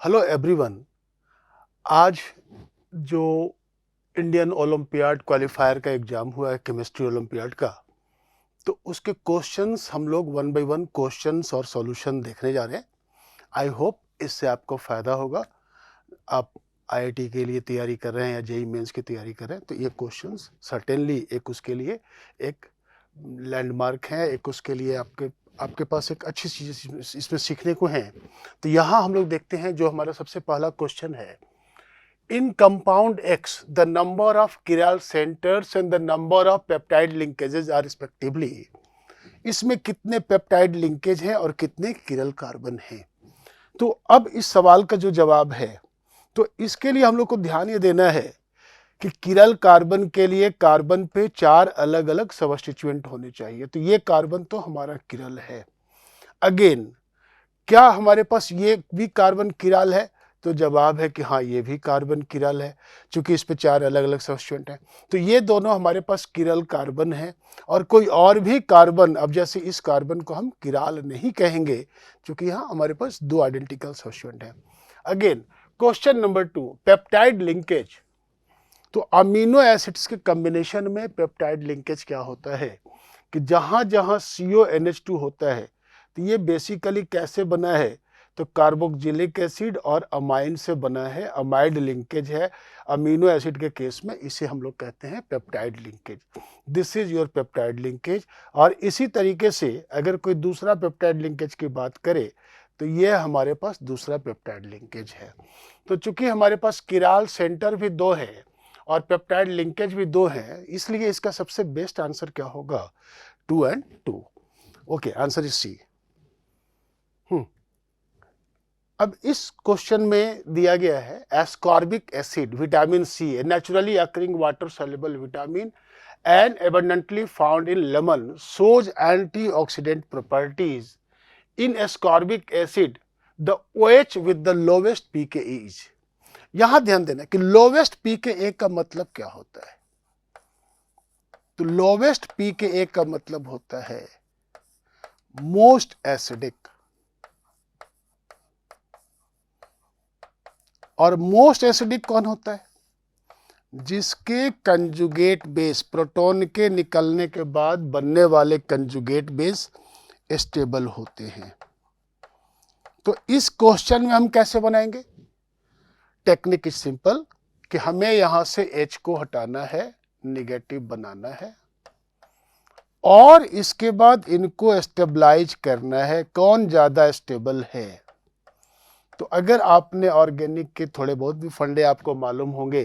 Hello everyone. आज जो Indian olympiad qualifier का एग्ज़ाम हुआ है केमिस्ट्री ओलंपियाड का, तो उसके क्वेश्चंस हम लोग वन बाय वन क्वेश्चंस और सॉल्यूशन देखने जा रहे हैं। आई होप इससे आपको फ़ायदा होगा। आप आईआईटी के लिए तैयारी कर रहे हैं या जेईई मेंस की तैयारी कर रहे हैं, तो ये क्वेश्चंस सर्टेनली एक उसके लिए एक लैंडमार्क है, एक उसके लिए आपके पास एक अच्छी चीज़ इसमें सीखने को है। तो यहाँ हम लोग देखते हैं जो हमारा सबसे पहला क्वेश्चन है, in compound X the number of chiral centres and the number of peptide linkages are respectively. इसमें कितने पेप्टाइड लिंकेज हैं और कितने किरल कार्बन हैं। तो अब इस सवाल का जो जवाब है, तो इसके लिए हम लोग को ध्यान ये देना है कि किरल कार्बन के लिए कार्बन पे 4 अलग अलग सबस्टिट्यूएंट होने चाहिए। तो ये कार्बन तो हमारा किरल है। अगेन, क्या हमारे पास ये भी कार्बन किराल है? तो जवाब है कि हाँ, ये भी कार्बन किरल है, क्योंकि इस पे 4 अलग अलग सबस्टिट्यूएंट हैं। तो ये दोनों हमारे पास किरल कार्बन है। और कोई और भी कार्बन, अब जैसे इस कार्बन को हम किराल नहीं कहेंगे, क्योंकि यहाँ हमारे पास 2 आइडेंटिकल सबस्टिट्यूएंट हैं। Again, question number 2, peptide linkage. तो अमीनो एसिड्स के कॉम्बिनेशन में पेप्टाइड लिंकेज क्या होता है कि जहां जहां CONH2 होता है, तो ये बेसिकली कैसे बना है? तो कार्बोक्सिलिक एसिड और अमाइन से बना है, अमाइड लिंकेज है। अमीनो एसिड के केस में इसे हम लोग कहते हैं peptide linkage. This is your peptide linkage. और इसी तरीके से अगर कोई दूसरा पेप्टाइड लिंकेज की बात करे, तो ये हमारे पास दूसरा पेप्टाइड लिंकेज है। तो चूंकि हमारे पास किराल सेंटर भी 2 है और पेप्टाइड लिंकेज भी 2 है, इसलिए इसका सबसे बेस्ट आंसर क्या होगा? 2 and 2। Okay, answer is C. अब इस क्वेश्चन में दिया गया है ascorbic acid, vitamin C, naturally occurring water soluble vitamin and abundantly found in lemon, shows antioxidant properties in ascorbic acid, the OH with the lowest pKa is। यहां ध्यान देना कि लोवेस्ट pKa का मतलब क्या होता है। तो लोवेस्ट pKa का मतलब होता है मोस्ट एसिडिक। और मोस्ट एसिडिक कौन होता है? जिसके कंजुगेट बेस, प्रोटॉन के निकलने के बाद बनने वाले कंजुगेट बेस स्टेबल होते हैं। तो इस क्वेश्चन में हम कैसे बनाएंगे? टेक्निक इज सिंपल कि हमें यहां से H को हटाना है, निगेटिव बनाना है, और इसके बाद इनको स्टेबलाइज करना है। कौन ज्यादा स्टेबल है? तो अगर आपने ऑर्गेनिक के थोड़े बहुत भी फंडे आपको मालूम होंगे,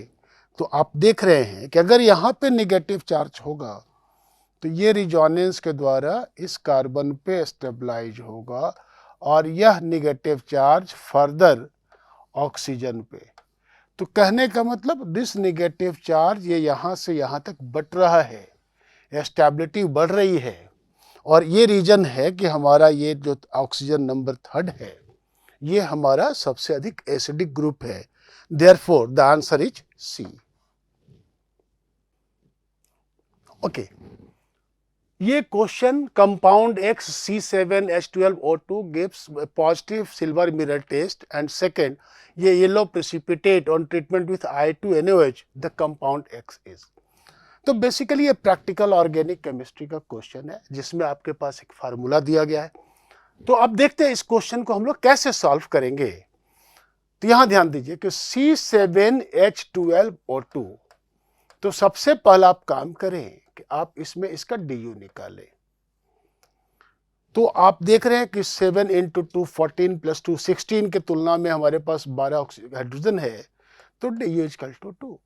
तो आप देख रहे हैं कि अगर यहाँ पे निगेटिव चार्ज होगा, तो ये रिजोनेंस के द्वारा इस कार्बन पे स्टेबलाइज होगा, और यह निगेटिव चार्ज फर्दर ऑक्सीजन पे। तो कहने का मतलब दिस निगेटिव चार्ज ये यहाँ से यहाँ तक बढ़ रहा है, स्टेबिलिटी बढ़ रही है। और ये रीजन है कि हमारा ये जो ऑक्सीजन नंबर 3 है, ये हमारा सबसे अधिक एसिडिक ग्रुप है। Therefore the answer is C. Okay, ये question compound X C7H12O2 gives positive silver mirror test and second ये yellow precipitate on treatment with I2NOH, the compound X is. तो basically ये प्रैक्टिकल ऑर्गेनिक केमिस्ट्री का question है, जिसमें आपके पास एक formula दिया गया है। तो अब देखते हैं इस क्वेश्चन को हम लोग कैसे सॉल्व करेंगे। तो यहां ध्यान दीजिए कि C7H12O2, तो सबसे पहला आप काम करें कि आप इसमें इसका DU निकालें। तो आप देख रहे हैं कि 7 × 2 14 + 2 16 के तुलना में हमारे पास 12 हाइड्रोजन है, तो DU = 2।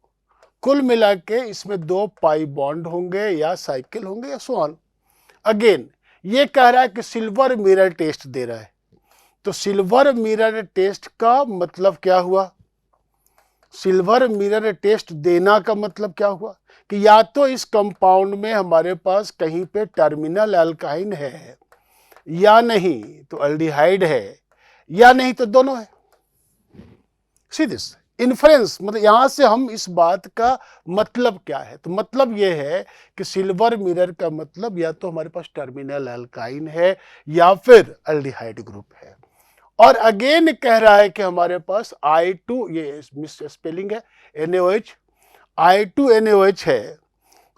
कुल मिला के इसमें 2 पाई बॉन्ड होंगे या साइकिल होंगे या सो ऑन। अगेन ये कह रहा है कि सिल्वर मिरर टेस्ट दे रहा है। तो सिल्वर मिरर टेस्ट का मतलब क्या हुआ? सिल्वर मिरर टेस्ट देना का मतलब क्या हुआ कि या तो इस कंपाउंड में हमारे पास कहीं पे टर्मिनल अल्काइन है, या नहीं तो अल्डिहाइड है, या नहीं तो दोनों है। सी दिस इन्फ्रेंस, मतलब यहां से हम इस बात का मतलब क्या है? तो मतलब यह है कि सिल्वर मिरर का मतलब या तो हमारे पास टर्मिनल अल्काइन है या फिर अल्डिहाइड ग्रुप है। और अगेन कह रहा है कि हमारे पास I2, ये मिस स्पेलिंग है, NaOH, I2NaOH है,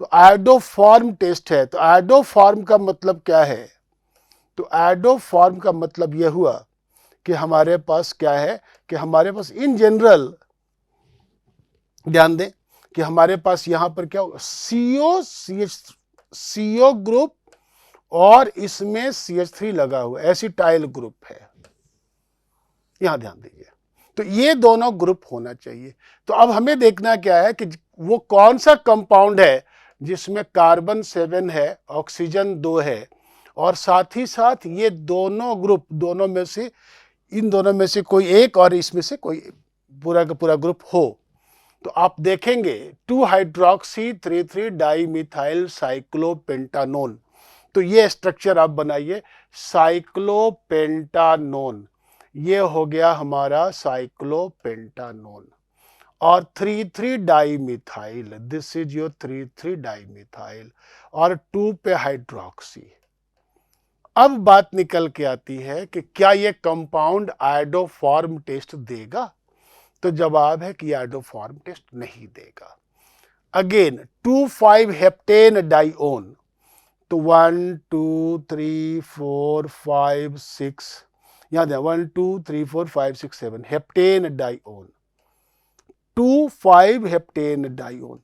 तो आयोडोफॉर्म टेस्ट है। तो आयोडोफॉर्म का मतलब क्या है? तो आयोडोफॉर्म का मतलब यह हुआ कि हमारे पास क्या है, कि हमारे पास इन जनरल, ध्यान दें कि हमारे पास यहां पर क्या होगा, CO ग्रुप और इसमें CH3 लगा हुआ एसिटाइल ग्रुप है, यहां ध्यान दीजिए। तो ये दोनों ग्रुप होना चाहिए। तो अब हमें देखना क्या है कि वो कौन सा कंपाउंड है जिसमें कार्बन 7 है, ऑक्सीजन 2 है, और साथ ही साथ ये दोनों ग्रुप, दोनों में से, इन दोनों में से कोई एक और इसमें से कोई पूरा का पूरा ग्रुप हो। तो आप देखेंगे 2 हाइड्रोक्सी 3,3 डाईमिथाइल साइक्लोपेंटानोन। तो ये स्ट्रक्चर आप बनाइए, साइक्लोपेंटानोन, ये हो गया हमारा साइक्लोपेंटानोन। और 3,3 dimethyl, this is your 3,3 dimethyl, और 2 पे हाइड्रोक्सी। अब बात निकल के आती है कि क्या ये कंपाउंड आयोडोफॉर्म टेस्ट देगा? तो जवाब है कि आयोडोफॉर्म टेस्ट नहीं देगा। अगेन 2,5 हेप्टेन डाइओन, तो 1 2 3 4 5 6, याद है 1 2 3 4 5 6 7 हेप्टेन डाइओन, 2,5 हेप्टेन डाइओन।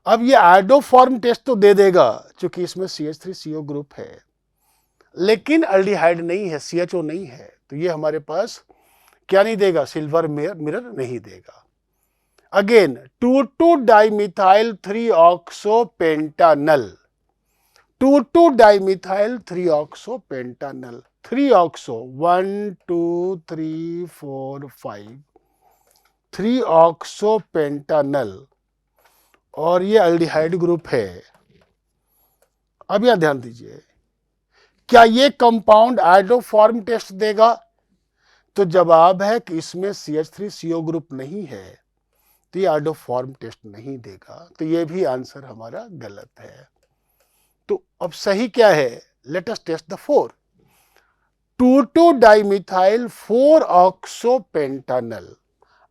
अब ये आयोडोफॉर्म टेस्ट तो दे देगा क्योंकि इसमें CH3CO ग्रुप है, लेकिन अल्डिहाइड नहीं है, CHO नहीं है, तो ये हमारे पास क्या नहीं देगा, सिल्वर मिरर नहीं देगा। अगेन 2,2 डाईमिथाइल 3 ऑक्सोपेंटानल, 2,2 डाईमिथाइल 3 ऑक्सोपेंटानल, 3 ऑक्सो, 1 2 3 4 5, 3 ऑक्सोपेंटानल, और ये अल्डिहाइड ग्रुप है। अब यहां ध्यान दीजिए, क्या ये कंपाउंड आयोडोफॉर्म टेस्ट देगा? तो जवाब है कि इसमें CH3CO ग्रुप नहीं है, तो ये आयोडोफॉर्म टेस्ट नहीं देगा। तो ये भी आंसर हमारा गलत है। तो अब सही क्या है? Let us test the 4। 2,2 dimethyl 4 oxopentanal.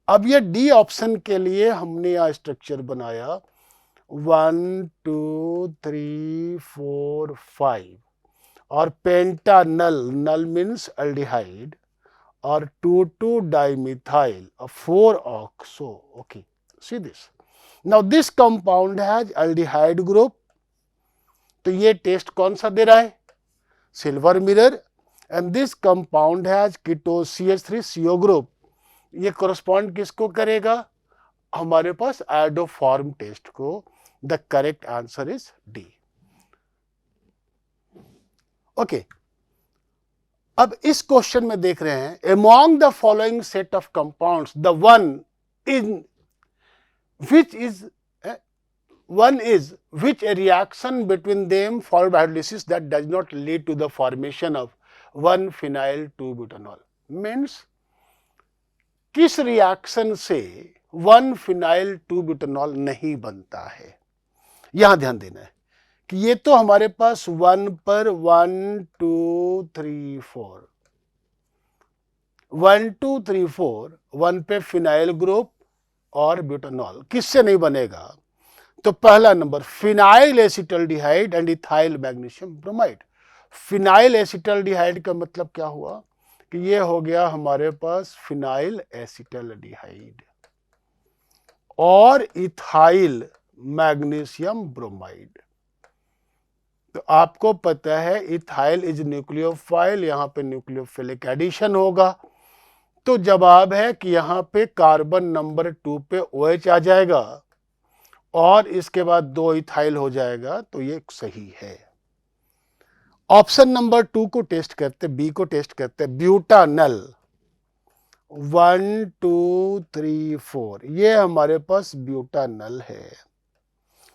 अब ये डी ऑप्शन के लिए हमने यह स्ट्रक्चर बनाया 1 2 3 4 5, और पेंटानल, नल मीन्स अल्डिहाइड, और 2,2 dimethyl 4 oxo. Okay, see this. Now this compound has aldehyde group, तो ये टेस्ट कौन सा दे रहा है? Silver mirror. And this compound has keto CH3CO group, ये कोरस्पॉन्ड किसको करेगा? हमारे पास आयोडोफॉर्म टेस्ट को। The correct answer is D. Okay, अब इस क्वेश्चन में देख रहे हैं, among the following set of compounds the one in which is which a reaction between them followed by hydrolysis that does not lead to the formation of 1-phenyl 2-butanol, means किस reaction से 1-phenyl 2-butanol नहीं बनता है? यहां ध्यान देना है कि ये तो हमारे पास 1 पर 1 2 3 4, 1 2 3 4, 1 पे फिनाइल ग्रुप और ब्यूटानॉल, किससे नहीं बनेगा? तो पहला number phenyl acetaldehyde and ethyl magnesium bromide. Phenyl acetaldehyde का मतलब क्या हुआ कि ये हो गया हमारे पास फिनाइल एसिटल्डिहाइड और इथाइल मैग्नीशियम ब्रोमाइड। तो आपको पता है इथाइल इज न्यूक्लियोफाइल, यहां पे न्यूक्लियोफिलिक एडिशन होगा, तो जवाब है कि यहां पे कार्बन नंबर 2 पे OH आ जाएगा और इसके बाद 2 इथाइल हो जाएगा, तो ये सही है। ऑप्शन नंबर 2 को टेस्ट करते, बी को टेस्ट करते, ब्यूटानल 1 2 3 4, ये हमारे पास ब्यूटानल है।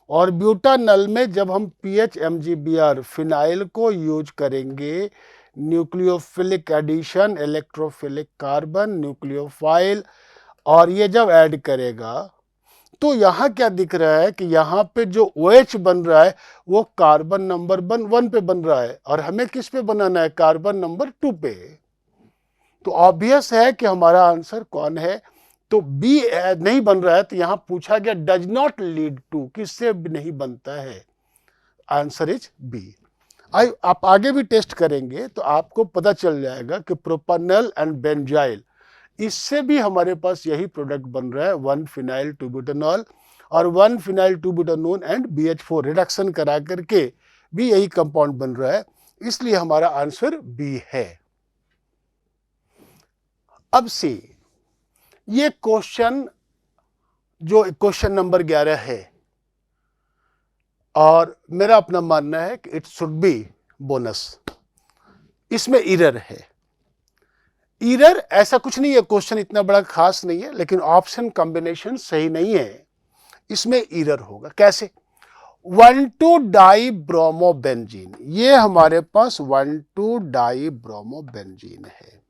और ब्यूटानल में जब हम PHMgBr फिनाइल को यूज करेंगे, nucleophilic addition, electrophilic carbon, nucleophile, और ये जब ऐड करेगा तो यहां क्या दिख रहा है कि यहां पे जो OH बन रहा है वो कार्बन नंबर 1 पे बन रहा है, और हमें किस पे बनाना है? कार्बन नंबर 2 पे। तो ऑब्वियस है कि हमारा आंसर कौन है, तो बी नहीं बन रहा है, तो यहां पूछा गया डज नॉट लीड टू, किससे नहीं बनता है, आंसर इज बी। आप आगे भी टेस्ट करेंगे तो आपको पता चल जाएगा कि प्रोपानल एंड बेंजाइल, इससे भी हमारे पास यही प्रोडक्ट बन रहा है, 1 फिनाइल 2 ब्यूटानॉल और 1 phenyl 2 butanone and BH4 reduction करा करके भी यही कंपाउंड बन रहा है, इसलिए हमारा आंसर बी है। अब सी, ये क्वेश्चन जो क्वेश्चन नंबर 11 है, और मेरा अपना मानना है कि इट शुड बी बोनस। इसमें एरर है, एरर ऐसा कुछ नहीं है, क्वेश्चन इतना बड़ा खास नहीं है, लेकिन ऑप्शन कॉम्बिनेशन सही नहीं है, इसमें एरर होगा। कैसे? 1,2-डाइब्रोमोबेंजीन, ये हमारे पास 1,2-डाइब्रोमोबेंजीन है,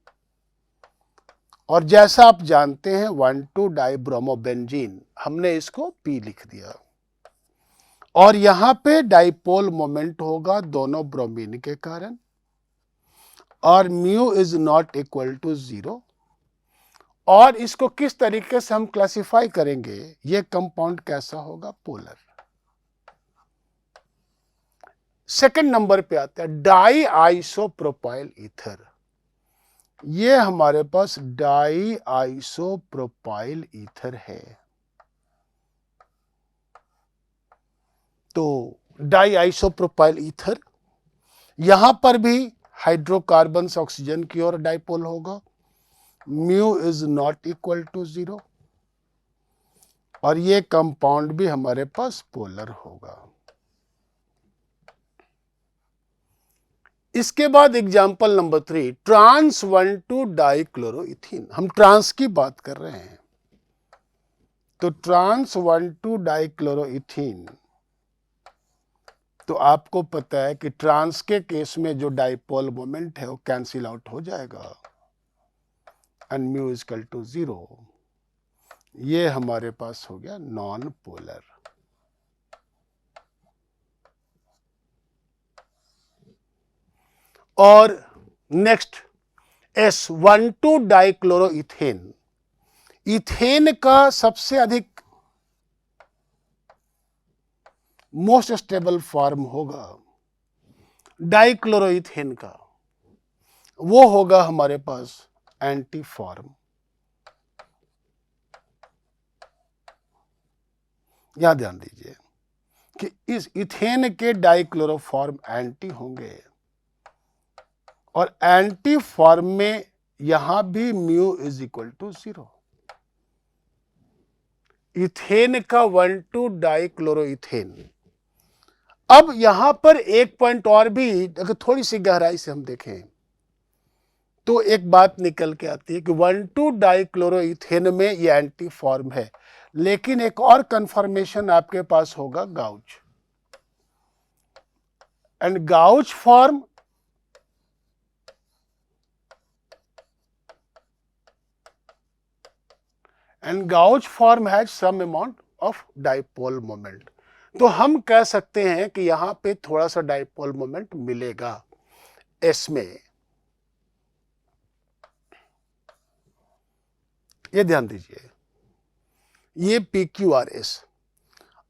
और जैसा आप जानते हैं 1,2-डाइब्रोमोबेंजीन, हमने इसको P लिख दिया, और यहां पे डाइपोल मोमेंट होगा दोनों ब्रोमीन के कारण, और mu is not equal to 0। और इसको किस तरीके से हम क्लासिफाई करेंगे, ये कंपाउंड कैसा होगा, पोलर। सेकंड नंबर पे आता है डाई आइसोप्रोपाइल ईथर, ये हमारे पास डाई आइसोप्रोपाइल ईथर है। तो डाई आइसोप्रोपाइल ईथर, यहां पर भी हाइड्रोकार्बन ऑक्सीजन की ओर डाइपोल होगा, mu is not equal to 0, और ये कंपाउंड भी हमारे पास पोलर होगा। इसके बाद एग्जाम्पल नंबर 3, ट्रांस 1,2-डाइक्लोरोइथीन, हम ट्रांस की बात कर रहे हैं, तो ट्रांस 1,2-डाइक्लोरोइथीन, तो आपको पता है कि ट्रांस के केस में जो डाइपोल मोमेंट है वो कैंसिल आउट हो जाएगा, and mu is equal to 0, ये हमारे पास हो गया नॉन पोलर। और नेक्स्ट S12-डाइक्लोरोइथेन, इथेन का सबसे अधिक मोस्ट स्टेबल फॉर्म होगा डाइक्लोरोइथेन का, वो होगा हमारे पास एंटी फॉर्म। यहां ध्यान दीजिए कि इस इथेन के डाइक्लोरोफॉर्म एंटी होंगे, और एंटी फॉर्म में यहां भी mu is equal to 0। Ethane का 1,2-डाइक्लोरोइथेन। अब यहां पर एक पॉइंट और भी, अगर थोड़ी सी गहराई से हम देखें तो एक बात निकल के आती है कि 1,2-डाइक्लोरोइथेन में ये एंटी फॉर्म है, लेकिन एक और कंफर्मेशन आपके पास होगा gauche, and gauche form and gauge form has some amount of dipole moment। तो हम कह सकते हैं कि यहां पे थोड़ा सा डाइपोल मोमेंट मिलेगा एस में, ये ध्यान दीजिए, ये PQRS।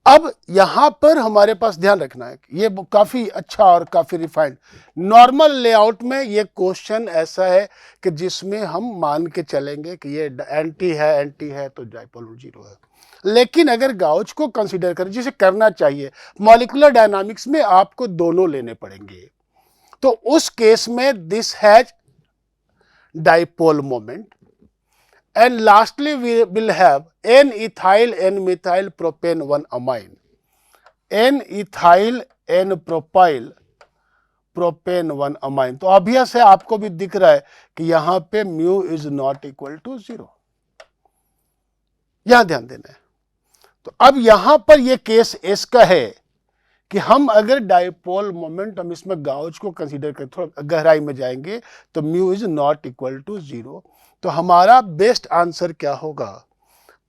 अब यहां पर हमारे पास ध्यान रखना है, ये काफी अच्छा और काफी रिफाइंड, नॉर्मल लेआउट में ये क्वेश्चन ऐसा है कि जिसमें हम मान के चलेंगे कि ये एंटी है तो डाइपोल 0 है, लेकिन अगर गाउच को कंसीडर करें, जिसे करना चाहिए, मॉलिक्यूलर डायनामिक्स में आपको दोनों लेने पड़ेंगे, तो उस केस में this has dipole moment, and lastly we will have N-ethyl N-methyl propane 1 amine, N-ethyl N-propyl propane 1 amine। तो ऑब्वियस है, आपको भी दिख रहा है कि यहां पे mu is not equal to 0, यहां ध्यान देना है। तो अब यहां पर ये केस एस का है कि हम अगर डाइपोल मोमेंट, हम इसमें गाउच को कंसीडर करें, थोड़ा गहराई में जाएंगे, तो mu is not equal to 0, तो हमारा बेस्ट आंसर क्या होगा,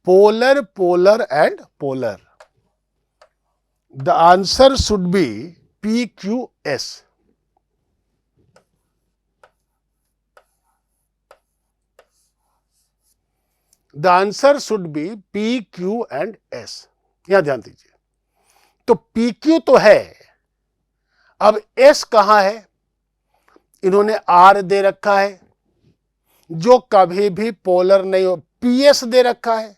polar polar and polar. The answer should be PQS। The answer should be P Q and S. यहां ध्यान दीजिए, तो पी क्यू तो है, अब एस कहां है? इन्होंने आर दे रखा है जो कभी भी पोलर नहीं हो, पीएस दे रखा है,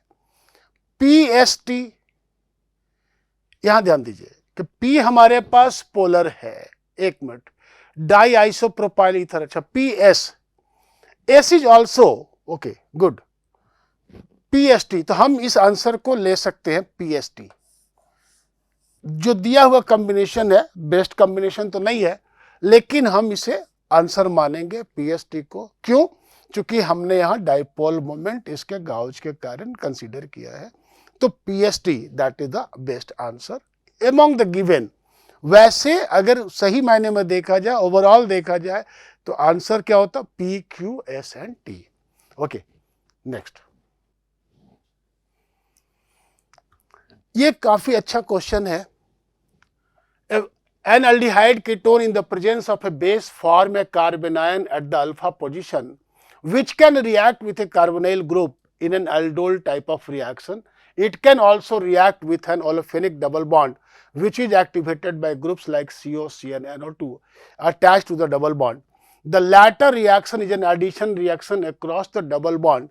पीएसटी। यहां ध्यान दीजिए कि पी हमारे पास पोलर है, एक मिनट, डाई आइसोप्रोपाइल ईथर, अच्छा PS, S is also okay good, PST. तो हम इस आंसर को ले सकते हैं पीएसटी। जो दिया हुआ कॉम्बिनेशन है बेस्ट कॉम्बिनेशन तो नहीं है, लेकिन हम इसे आंसर मानेंगे पीएसटी को। क्यों? क्योंकि हमने यहां डाइपोल मोमेंट इसके गाउज के कारण कंसीडर किया है। तो PST that is the best answer among the given. वैसे अगर सही मायने में देखा जाए, ओवरऑल देखा जाए, तो आंसर क्या होता? P Q S and T. Okay, next. ये काफी अच्छा क्वेश्चन है। An aldehyde ketone in the presence of a base form a carbanion at the alpha position, which can react with a carbonyl group in an aldol type of reaction. It can also react with an olefinic double bond, which is activated by groups like CO, CN, NO2 attached to the double bond. The latter reaction is an addition reaction across the double bond.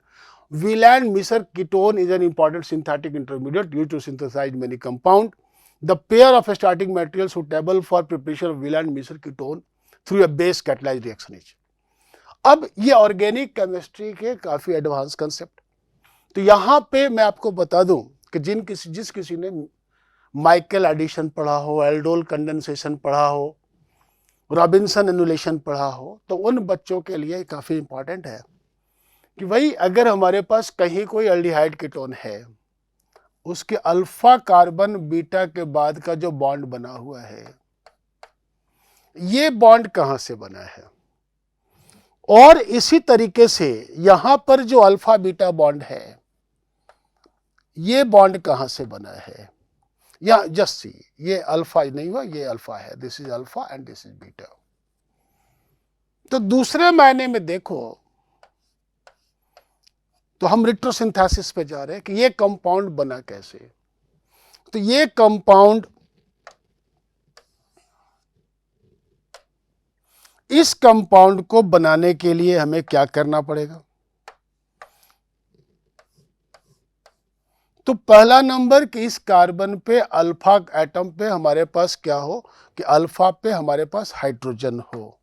Wieland-Misser ketone is an important synthetic intermediate used to synthesize many compounds. The pair of starting materials suitable for preparation of Wieland-Misser ketone through a base catalyzed reaction is. अब ये organic chemistry के काफी advance concept. तो यहां पे मैं आपको बता दूं कि जिस किसी ने माइकल एडिशन पढ़ा हो, एल्डोल कंडेंसेशन पढ़ा हो, रॉबिन्सन एनुलेशन पढ़ा हो, तो उन बच्चों के लिए काफी इंपॉर्टेंट है कि भाई अगर हमारे पास कहीं कोई एल्डिहाइड कीटोन है, उसके अल्फा कार्बन बीटा के बाद का जो बॉन्ड बना हुआ है, ये बॉन्ड कहां से बना है, और इसी तरीके से यहां पर जो अल्फा बीटा बॉन्ड है, ये बॉन्ड कहां से बना है। या जस्ट सी, ये अल्फा नहीं हुआ, ये अल्फा है, this is alpha and this is beta. तो दूसरे मायने में देखो तो हम रिट्रोसिंथेसिस पे जा रहे हैं कि ये कंपाउंड बना कैसे। तो ये कंपाउंड, इस कंपाउंड को बनाने के लिए हमें क्या करना पड़ेगा? तो पहला नंबर कि इस कार्बन पे अल्फा एटम पे हमारे पास क्या हो, कि अल्फा पे हमारे पास हाइड्रोजन हो,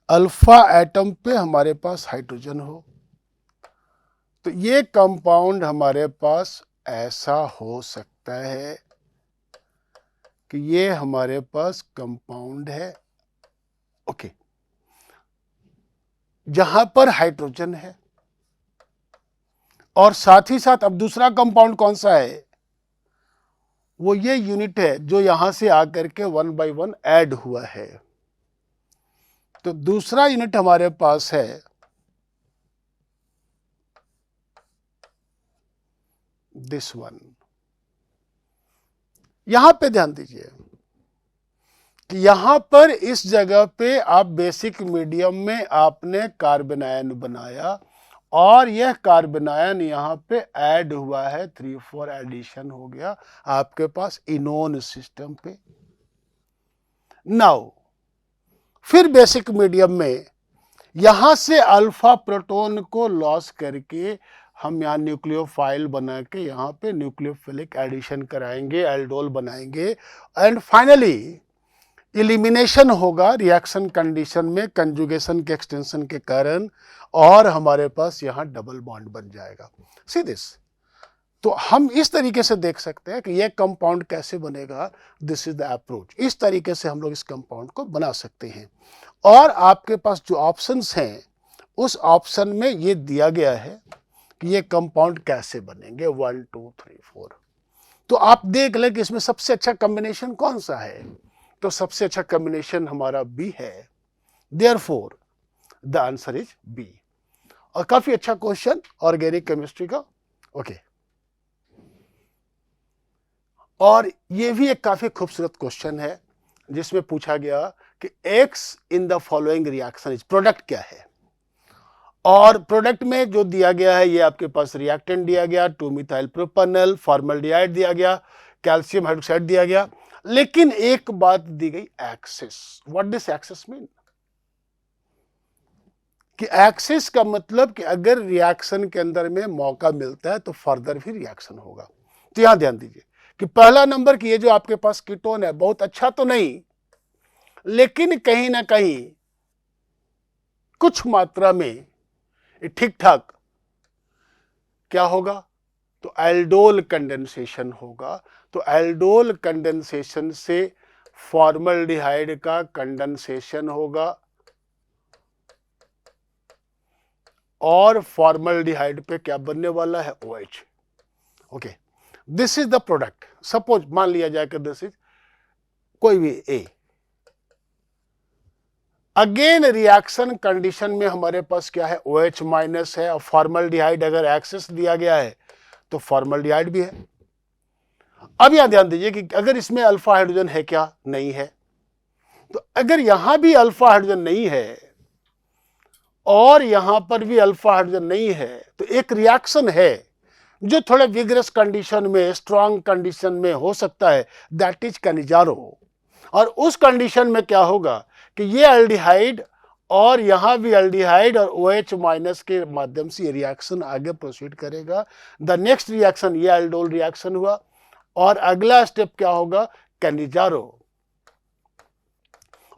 अल्फा एटम पे हमारे पास हाइड्रोजन हो। तो ये कंपाउंड हमारे पास ऐसा हो सकता है कि ये हमारे पास कंपाउंड है, ओके, जहां पर हाइड्रोजन है, और साथ ही साथ अब दूसरा कंपाउंड कौन सा है? वो ये यूनिट है जो यहां से आकर के 1 by 1 ऐड हुआ है। तो दूसरा यूनिट हमारे पास है दिस वन। यहां पे ध्यान दीजिए कि यहां पर इस जगह पे आप बेसिक मीडियम में आपने कार्बनायन बनाया, और यह कार्बनायन यहां पे ऐड हुआ है, 3,4 एडिशन हो गया आपके पास इनोन सिस्टम पे। नाउ फिर बेसिक मीडियम में यहां से अल्फा प्रोटॉन को लॉस करके हम यहाँ न्यूक्लियोफाइल बना के यहाँ पे न्यूक्लियोफिलिक एडिशन कराएंगे, एल्डोल बनाएंगे, एंड फाइनली इलिमिनेशन होगा रिएक्शन कंडीशन में कंजुगेशन के एक्सटेंशन के कारण, और हमारे पास यहाँ डबल बॉन्ड बन जाएगा। See this. तो हम इस तरीके से देख सकते हैं कि यह कंपाउंड कैसे बनेगा। This is the approach. इस तरीके से हम लोग इस कंपाउंड को बना सकते हैं, और आपके पास जो ऑप्शंस हैं उस ऑप्शन में ये दिया गया है कि ये कंपाउंड कैसे बनेंगे, 1 2 3 4। तो आप देख लें कि इसमें सबसे अच्छा कॉम्बिनेशन कौन सा है। तो सबसे अच्छा कॉम्बिनेशन हमारा बी है, therefore the answer is B. और काफी अच्छा क्वेश्चन ऑर्गेनिक केमिस्ट्री का, ओके। और ये भी एक काफी खूबसूरत क्वेश्चन है जिसमें पूछा गया कि x in the following reaction is, product क्या है। और प्रोडक्ट में जो दिया गया है ये आपके पास रिएक्टेंट दिया गया, 2 मिथाइल प्रोपेनॉल, फॉर्मल्डिहाइड दिया गया, कैल्शियम हाइड्रोक्साइड दिया गया। लेकिन एक बात दी गई, excess. What this excess mean? कि एक्सेस का मतलब कि अगर रिएक्शन के अंदर में मौका मिलता है तो फर्दर भी रिएक्शन होगा। तो यहां ध्यान दीजिए कि पहला नंबर की ये जो आपके पास कीटोन है बहुत अच्छा तो नहीं, लेकिन कहीं ना कहीं कुछ मात्रा में ठीक ठाक क्या होगा, तो एल्डोल कंडेंसेशन होगा। तो एल्डोल कंडेंसेशन से फॉर्मल्डिहाइड का कंडेंसेशन होगा और फॉर्मल्डिहाइड पे क्या बनने वाला है, OH। Okay, this is the product. Suppose मान लिया जाए कि दिस इज कोई भी A। अगेन रिएक्शन कंडीशन में हमारे पास क्या है, OH माइनस है, और फॉर्मल्डिहाइड अगर एक्सेस दिया गया है तो फॉर्मल्डिहाइड भी है। अब यहां ध्यान दीजिए कि अगर इसमें अल्फा हाइड्रोजन है क्या, नहीं है। तो अगर यहां भी अल्फा हाइड्रोजन नहीं है और यहां पर भी अल्फा हाइड्रोजन नहीं है, तो एक रिएक्शन है जो थोड़े विगरस कंडीशन में, स्ट्रॉन्ग कंडीशन में हो सकता है, दैट इज कनिजारो। और उस कंडीशन में क्या होगा कि ये एल्डिहाइड और यहां भी एल्डिहाइड और OH माइनस के माध्यम से ये रिएक्शन आगे प्रोसीड करेगा। द नेक्स्ट रिएक्शन ये एल्डोल रिएक्शन हुआ, और अगला स्टेप क्या होगा, कनिजारो।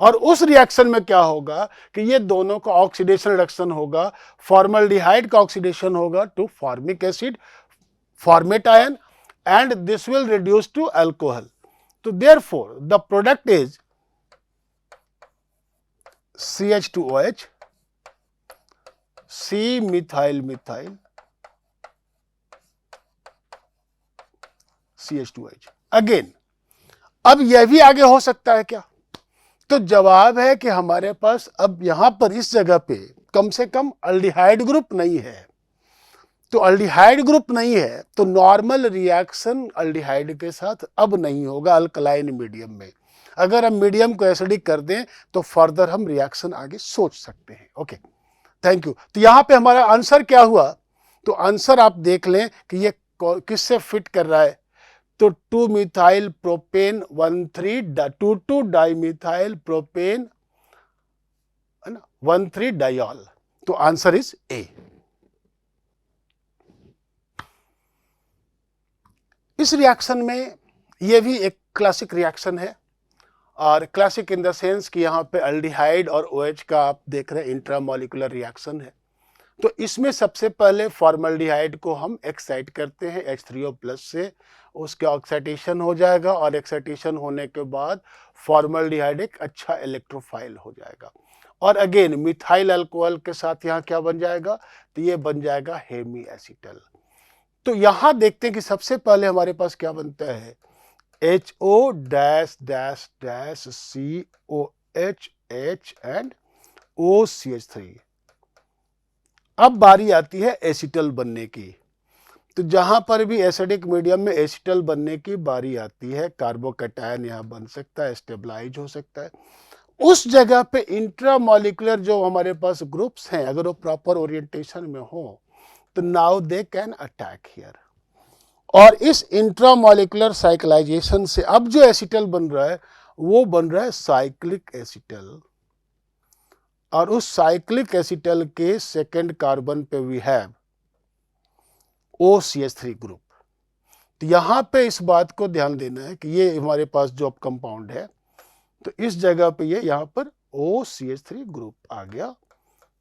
और उस रिएक्शन में क्या होगा कि ये दोनों का ऑक्सीडेशन रिडक्शन होगा। फॉर्मल्डिहाइड का ऑक्सीडेशन होगा to formic acid, formate ion, and this will reduce to alcohol. So therefore the product is CH2OH, C methyl methyl, CH2OH। Again अब यह भी आगे हो सकता है क्या? तो जवाब है कि हमारे पास अब यहां पर इस जगह पे कम से कम अल्डिहाइड ग्रुप नहीं है। तो अल्डिहाइड ग्रुप नहीं है तो नॉर्मल रिएक्शन अल्डिहाइड के साथ अब नहीं होगा अल्कलाइन मीडियम में। अगर हम मीडियम को एसिडिक कर दें तो फर्दर हम रिएक्शन आगे सोच सकते हैं। Okay, thank you. तो यहां पे हमारा आंसर क्या हुआ? तो आंसर आप देख लें कि ये किससे फिट कर रहा है। तो 2 मिथाइल प्रोपेन 1,3 डाइमिथाइल प्रोपेन है ना, 1,3 डाइऑल। तो आंसर इज ए। इस रिएक्शन में ये भी एक क्लासिक रिएक्शन है, और क्लासिक इन द सेंस कि यहाँ पे अल्डिहाइड और OH का आप देख रहे हैं इंट्रामोलिकुलर रिएक्शन है। तो इसमें सबसे पहले फॉर्मल्डिहाइड को हम एक्साइट करते हैं H3O+ से, उसके ऑक्सीडेशन हो जाएगा, और एक्साइटेशन होने के बाद फॉर्मल्डिहाइड एक अच्छा इलेक्ट्रोफाइल हो जाएगा, और अगेन मिथाइल अल्कोहल के साथ यहाँ क्या बन जाएगा, तो ये बन जाएगा हेमी एसिटल। तो यहां देखते हैं कि सबसे पहले हमारे पास क्या बनता है, HO-COH H एंड OCH3। अब बारी आती है एसिटल बनने की। तो जहां पर भी एसिडिक मीडियम में एसिटल बनने की बारी आती है, कार्बोकैटायन यहां बन सकता है, स्टेबलाइज हो सकता है। उस जगह पे इंट्रामोलिकुलर जो हमारे पास ग्रुप्स हैं, अगर वो प्रॉपर ओरिएंटेशन में हो तो now they can attack here. और इस इंट्रामोलिकुलर साइक्लाइजेशन से अब जो एसिटल बन रहा है वो बन रहा है साइक्लिक एसिटल, और उस साइक्लिक एसिटल के सेकेंड कार्बन पे वी हैव OCH3 ग्रुप। तो यहां पे इस बात को ध्यान देना है कि ये हमारे पास जो कंपाउंड है, तो इस जगह पे ये यहां पर OCH3 ग्रुप आ गया।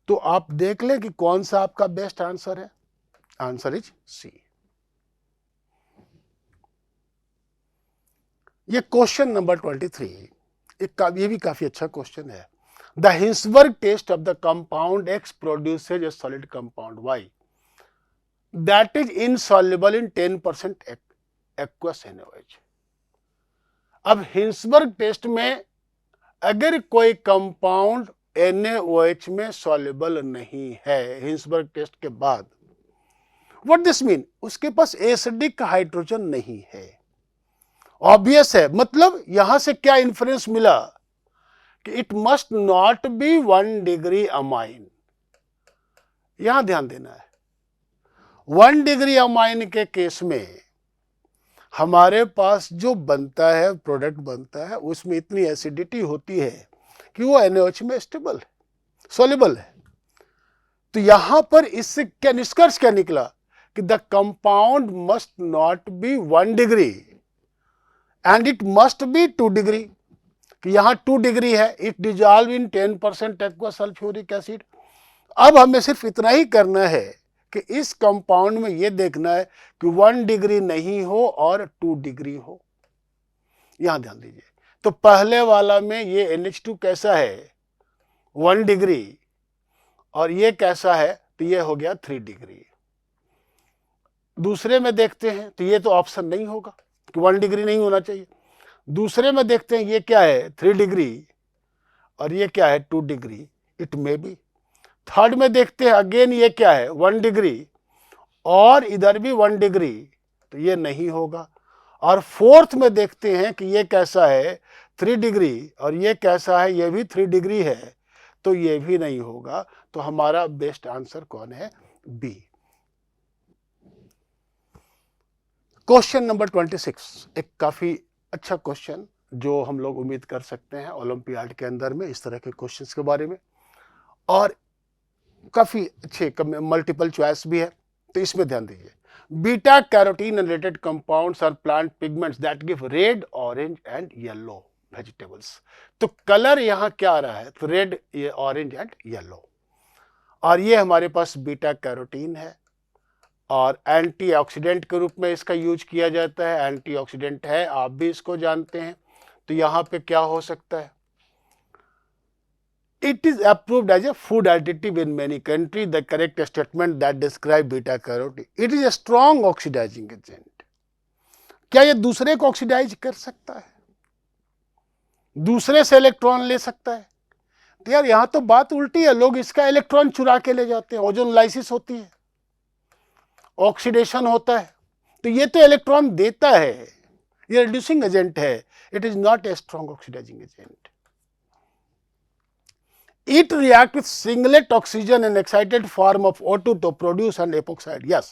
तो आप देख लें कि कौन सा आपका बेस्ट आंसर है। Answer is C. ये क्वेश्चन नंबर 23, ये भी काफी अच्छा क्वेश्चन है। The Hinsberg test of the compound X produces a solid compound Y that is insoluble in 10% aqueous NaOH। अब हिंसबर्ग टेस्ट में अगर कोई कंपाउंड NaOH में सॉल्युबल नहीं है हिंसबर्ग टेस्ट के बाद, व्हाट दिस मीन, उसके पास एसिडिक हाइड्रोजन नहीं है। ऑब्वियस है, मतलब यहां से क्या इन्फ्रेंस मिला कि it must not be 1 degree amine. यहां ध्यान देना है। 1 डिग्री अमाइन के केस में हमारे पास जो बनता है, प्रोडक्ट बनता है, उसमें इतनी एसिडिटी होती है कि वो NaOH में स्टेबल है, सोल्यूबल है। तो यहां पर इससे क्या निष्कर्ष क्या निकला कि the compound must not be 1 degree and it must be 2 degree, कि यहां 2 डिग्री है, it dissolve in 10% aqua sulphuric acid. अब हमें सिर्फ इतना ही करना है कि इस कंपाउंड में यह देखना है कि 1 डिग्री नहीं हो और 2 डिग्री हो। यहां ध्यान दीजिए, तो पहले वाला में ये NH2 कैसा है, 1 डिग्री, और ये कैसा है, तो ये हो गया 3 डिग्री। दूसरे में देखते हैं तो ये तो ऑप्शन नहीं होगा कि 1 डिग्री नहीं होना चाहिए। दूसरे में देखते हैं ये क्या है, 3 डिग्री, और ये क्या है, 2 degree, it may be. Third में देखते हैं अगेन ये क्या है, 1 डिग्री, और इधर भी 1 डिग्री, तो ये नहीं होगा। और फोर्थ में देखते हैं कि ये कैसा है, 3 डिग्री, और ये कैसा है, ये भी 3 डिग्री है, तो ये भी नहीं होगा। तो हमारा बेस्ट आंसर कौन है, बी। क्वेश्चन नंबर 26, एक काफी अच्छा क्वेश्चन जो हम लोग उम्मीद कर सकते हैं ओलंपियाड के अंदर में इस तरह के क्वेश्चंस के बारे में, और काफी अच्छे मल्टीपल चॉइस भी है। तो इसमें ध्यान दीजिए, beta carotene related compounds are plant pigments that give red, orange and yellow vegetables. तो कलर यहां क्या आ रहा है, तो रेड, ये ऑरेंज एंड येलो, और ये हमारे पास बीटा कैरोटीन है, और एंटीऑक्सीडेंट के रूप में इसका यूज किया जाता है। एंटीऑक्सीडेंट है, आप भी इसको जानते हैं। तो यहां पे क्या हो सकता है, it is approved as a food additive in many countries. The correct statement that describe beta carotene, it is a strong oxidizing agent. क्या ये दूसरे को ऑक्सीडाइज कर सकता है, दूसरे से इलेक्ट्रॉन ले सकता है? तो यार यहां तो बात उल्टी है, लोग इसका इलेक्ट्रॉन चुरा के ले जाते हैं, ओजोन लाइसिस होती है, ऑक्सीडेशन होता है। तो ये तो इलेक्ट्रॉन देता है, ये रिड्यूसिंग एजेंट है, it is not a strong oxidising agent. It reacts with singlet oxygen and excited form of O2 to produce an epoxide. Yes,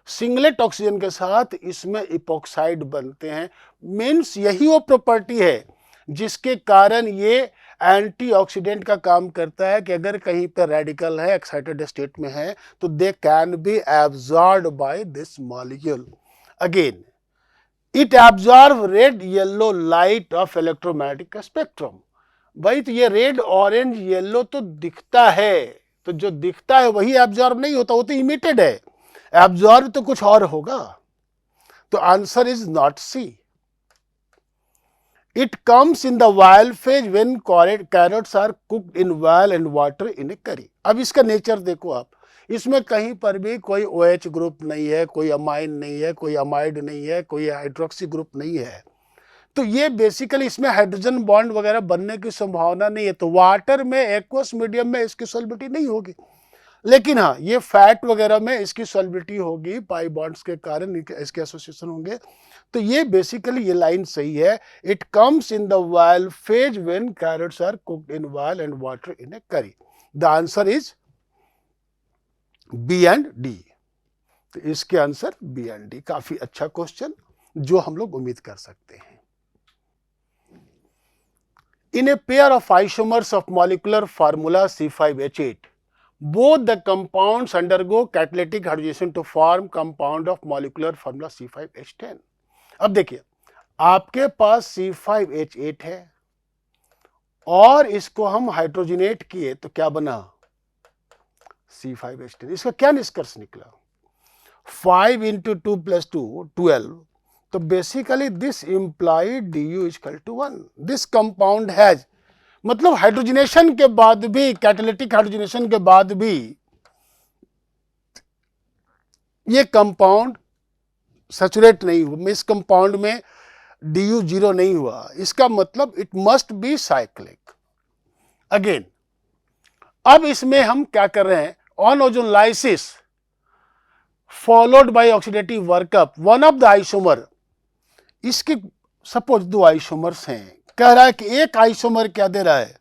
singlet oxygen के साथ इसमें इपोक्साइड बनते हैं। मीन्स यही वो प्रॉपर्टी है जिसके कारण ये एंटीऑक्सीडेंट का काम करता है कि अगर कहीं पर रेडिकल है, एक्साइटेड स्टेट में है, तो they can be absorbed by this molecule. Again, it absorb red yellow light of electromagnetic spectrum. भाई तो ये रेड, ऑरेंज, येलो तो दिखता है, तो जो दिखता है वही एब्जॉर्ब नहीं होता, वो तो इमिटेड है, एब्जॉर्ब तो कुछ और होगा। तो answer is not C. It comes in the oil phase when carrots are cooked in oil and water in a curry. अब इसका नेचर देखो आप, इसमें कहीं पर भी कोई OH ग्रुप नहीं है, कोई अमाइन नहीं है, कोई अमाइड नहीं है, कोई हाइड्रोक्सी ग्रुप नहीं है। तो ये बेसिकली इसमें हाइड्रोजन बॉन्ड वगैरह बनने की संभावना नहीं है। तो वाटर में, एक्वस मीडियम में इसकी सॉल्बिलिटी नहीं होगी, लेकिन हाँ ये फैट वगैरह में इसकी सॉल्बिलिटी होगी, पाई बॉन्ड्स के कारण इसके एसोसिएशन होंगे। तो ये बेसिकली ये लाइन सही है। It comes in the oil phase when carrots are cooked in oil and water in a curry. The answer is B and D. तो इसके आंसर बी एंड डी। काफी अच्छा क्वेश्चन जो हम लोग उम्मीद कर सकते हैं। In a pair of isomers of molecular formula C5H8, both the compounds undergo catalytic hydrogenation to form compound of molecular formula C5H10. अब देखिए, आपके पास C5H8 है और इसको हम हाइड्रोजनेट किए तो क्या बना, C5H10। इसका क्या निष्कर्ष निकला, 5 into 2 plus 2, 12। तो basically this implied Du equal to 1। This compound has, मतलब हाइड्रोजनेशन के बाद भी, कैटालिटिक हाइड्रोजनेशन के बाद भी ये कंपाउंड सैचुरेट नहीं हुआ, इस कंपाउंड में Du 0 नहीं हुआ। इसका मतलब it must be cyclic. Again, अब इसमें हम क्या कर रहे हैं, on ozone lysis followed by oxidative workup, one of the isomer, इसके सपोज 2 आइसोमर्स हैं, कह रहा है कि एक आइसोमर क्या दे रहा है,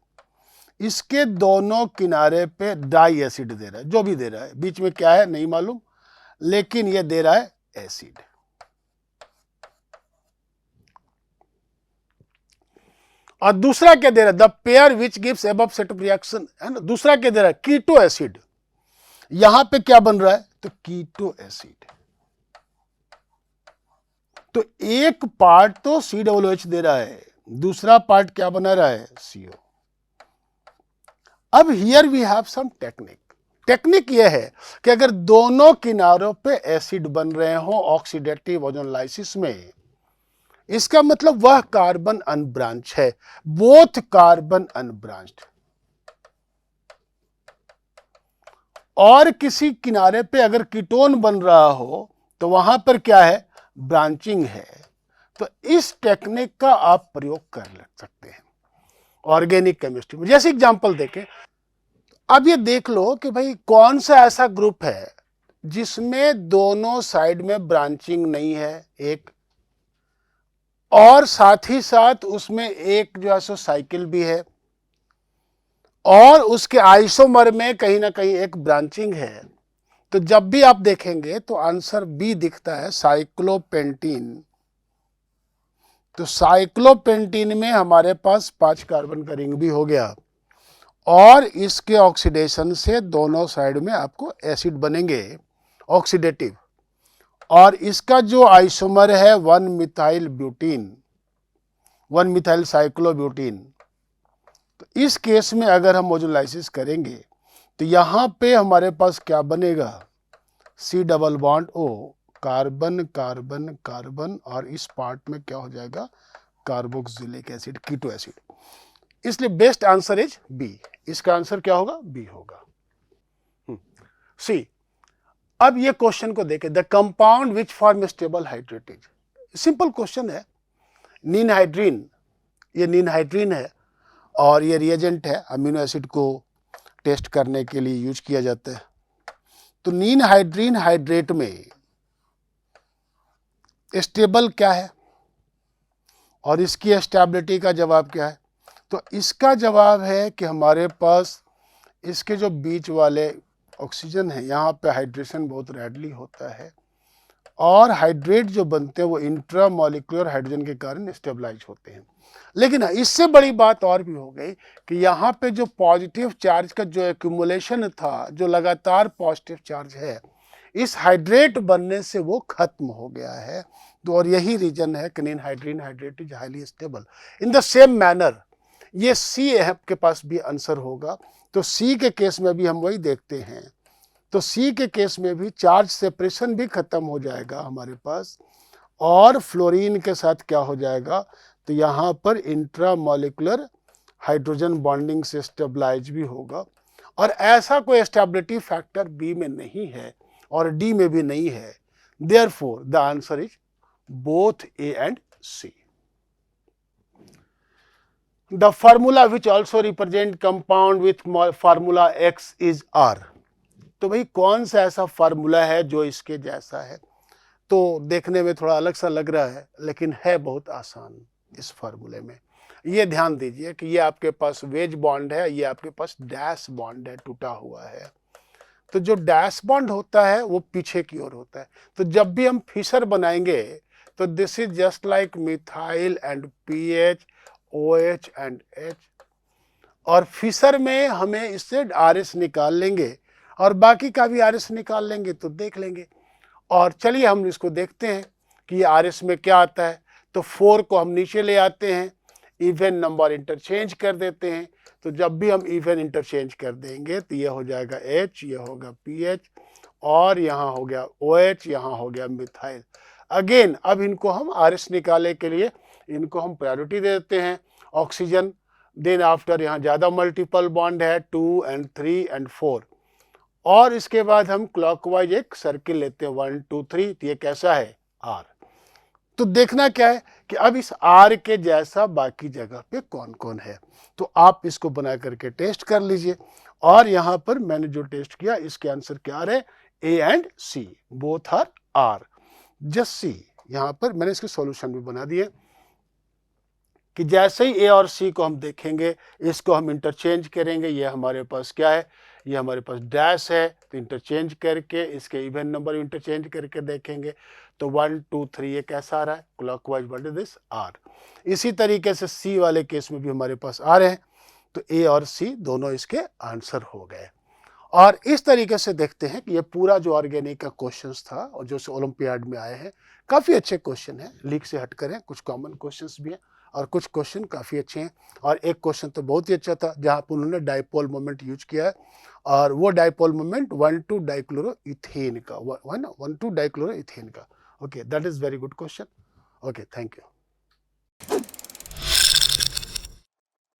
इसके दोनों किनारे पे डाई एसिड दे रहा है, जो भी दे रहा है, बीच में क्या है नहीं मालूम, लेकिन ये दे रहा है एसिड। और दूसरा क्या दे रहा है, the pair which gives above set of reaction, है ना। दूसरा क्या दे रहा है, कीटो एसिड। यहां पे क्या बन रहा है, तो कीटो एसिड। तो एक पार्ट तो COOH दे रहा है, दूसरा पार्ट क्या बना रहा है, CO। अब here we have some technique. Technique यह है कि अगर दोनों किनारों पे एसिड बन रहे हो ऑक्सीडेटिव ओजोनलाइसिस में, इसका मतलब वह कार्बन अनब्रांच है, बोथ कार्बन अनब्रांच्ड। और किसी किनारे पे अगर कीटोन बन रहा हो तो वहां पर क्या है, ब्रांचिंग है। तो इस टेक्निक का आप प्रयोग कर सकते हैं ऑर्गेनिक केमिस्ट्री में। जैसे एग्जांपल देखें, अब ये देख लो कि भाई कौन सा ऐसा ग्रुप है जिसमें दोनों साइड में ब्रांचिंग नहीं है, एक, और साथ ही साथ उसमें एक जो है सो साइकिल भी है, और उसके आइसोमर में कहीं ना कहीं एक ब्रांचिंग है। तो जब भी आप देखेंगे तो आंसर बी दिखता है, साइक्लोपेंटीन। तो साइक्लोपेंटीन में हमारे पास 5 कार्बन का रिंग भी हो गया, और इसके ऑक्सीडेशन से दोनों साइड में आपको एसिड बनेंगे ऑक्सीडेटिव। और इसका जो आइसोमर है 1 मिथाइल ब्यूटीन, 1 मिथाइल साइक्लोब्यूटीन। तो इस केस में अगर हम ओजोनलाइसिस करेंगे तो यहां पे हमारे पास क्या बनेगा, C double bond O, carbon carbon carbon, और इस पार्ट में क्या हो जाएगा, कार्बोक्सिलिक एसिड, कीटो एसिड। इसलिए बेस्ट आंसर इज बी। इसका आंसर क्या होगा, बी होगा। सी, अब ये क्वेश्चन को देखें, the compound which form stable hydrate is. Simple question है, निनहाइड्रीन, ये निनहाइड्रीन है और ये रिएजेंट है, अमीनो एसिड को टेस्ट करने के लिए यूज किया जाता है। तो निनहाइड्रीन हाइड्रेट में स्टेबल क्या है और इसकी स्टेबिलिटी का जवाब क्या है, तो इसका जवाब है कि हमारे पास इसके जो बीच वाले ऑक्सीजन है, यहाँ पे हाइड्रेशन बहुत रैडली होता है, और हाइड्रेट जो बनते हैं वो इंट्रामॉलिक्यूलर हाइड्रोजन के कारण स्टेबलाइज होते हैं। लेकिन इससे बड़ी बात और भी हो गई कि यहाँ पे जो पॉजिटिव चार्ज का जो एक्यूमुलेशन था, जो लगातार पॉजिटिव चार्ज है, इस हाइड्रेट बनने से वो खत्म हो गया है। तो और यही रीजन है कि ninhydrin hydrate is highly stable. In the same manner ये सी के पास भी आंसर होगा। तो सी के केस में भी हम वही देखते हैं। तो सी के केस में भी चार्ज सेपरेशन भी खत्म हो जाएगा हमारे पास, और फ्लोरीन के साथ क्या हो जाएगा, तो यहाँ पर इंट्रामॉलिक्यूलर हाइड्रोजन बॉन्डिंग से स्टेबलाइज भी होगा। और ऐसा कोई स्टेबिलिटी फैक्टर बी में नहीं है और डी में भी नहीं है। Therefore the answer is both A and C. The formula which also represent compound with formula X is R। तो भाई कौन सा ऐसा फार्मूला है जो इसके जैसा है, तो देखने में थोड़ा अलग सा लग रहा है लेकिन है बहुत आसान। इस फार्मूले में ये ध्यान दीजिए कि ये आपके पास वेज बॉन्ड है, ये आपके पास डैश बॉन्ड है, टूटा हुआ है। तो जो डैश बॉन्ड होता है वो पीछे की ओर होता है। तो जब भी हम फिशर बनाएंगे तो this is just like methyl and pH, OH and H, और फिशर में हमें इससे RS निकाल लेंगे और बाकी का भी RS निकाल लेंगे तो देख लेंगे। और चलिए हम इसको देखते हैं कि ये RS में क्या आता है। तो 4 को हम नीचे ले आते हैं, इवन नंबर इंटरचेंज कर देते हैं। तो जब भी हम इवन इंटरचेंज कर देंगे तो ये हो जाएगा H, ये होगा PH, और यहाँ हो गया OH, यहाँ हो गया मिथाइल। अगेन अब इनको हम RS निकालने के लिए इनको हम प्रायोरिटी दे देते हैं, ऑक्सीजन। देन आफ्टर यहाँ ज़्यादा मल्टीपल बॉन्ड है 2 and 3 and 4, और इसके बाद हम क्लॉकवाइज एक सर्किल लेते हैं 1 2 3। तो ये कैसा है, R। तो देखना क्या है कि अब इस R के जैसा बाकी जगह पे कौन कौन है। तो आप इसको बना करके टेस्ट कर लीजिए, और यहाँ पर मैंने जो टेस्ट किया इसके आंसर क्या आ रहे हैं, A and C, both are R, just C. यहाँ पर मैंने इसके सॉल्यूशन भी बना दिए। कि जैसे ही ए और सी को हम देखेंगे, इसको हम इंटरचेंज करेंगे। ये हमारे पास क्या है, ये हमारे पास डैश है, तो इंटरचेंज करके इसके इवन नंबर इंटरचेंज करके देखेंगे तो 1 2 3 ये कैसा आ रहा है, clockwise what is this, R. इसी तरीके से सी वाले केस में भी हमारे पास आ रहे हैं, तो ए और सी दोनों इसके आंसर हो गए। और इस तरीके से देखते हैं कि ये पूरा जो ऑर्गेनिक का क्वेश्चंस था और जो ओलंपियाड में आए हैं, काफ़ी अच्छे क्वेश्चन हैं, लीक से हटकर हैं, कुछ कॉमन क्वेश्चंस भी हैं और कुछ क्वेश्चन काफ़ी अच्छे हैं। और एक क्वेश्चन तो बहुत ही अच्छा था जहाँ पर उन्होंने डाइपोल मोमेंट यूज किया है, और वो डाइपोल मोमेंट 1 2 डाइक्लोरोइथेन का, 1 2 डाइक्लोरोइथेन का। Okay, that is very good question. Okay, thank you.